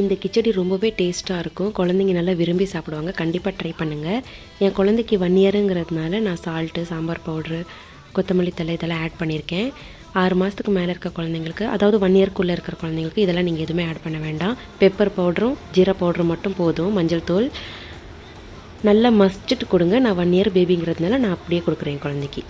இந்த கிச்சடி ரொம்பவே டேஸ்ட்டாக இருக்கும். குழந்தைங்க நல்லா விரும்பி சாப்பிடுவாங்க. கண்டிப்பாக ட்ரை பண்ணுங்கள். என் குழந்தைக்கு 1 இயருங்கிறதுனால நான் சால்ட்டு, சாம்பார் பவுட்ரு, கொத்தமல்லி தழை இதெல்லாம் ஆட் பண்ணியிருக்கேன். 6 மாதத்துக்கு மேலே இருக்க குழந்தைங்களுக்கு, அதாவது 1 இயர்க்குள்ளே இருக்கிற குழந்தைங்களுக்கு இதெல்லாம் நீங்கள் எதுவுமே ஆட் பண்ண வேண்டாம். பெப்பர் பவுடரும் ஜீரா பவுடரும் மட்டும் போதும். மஞ்சள் தூள் நல்லா மசிச்சுட்டு கொடுங்க. நான் 1 இயர் பேபிங்கிறதுனால நான் அப்படியே கொடுக்குறேன் குழந்தைக்கு.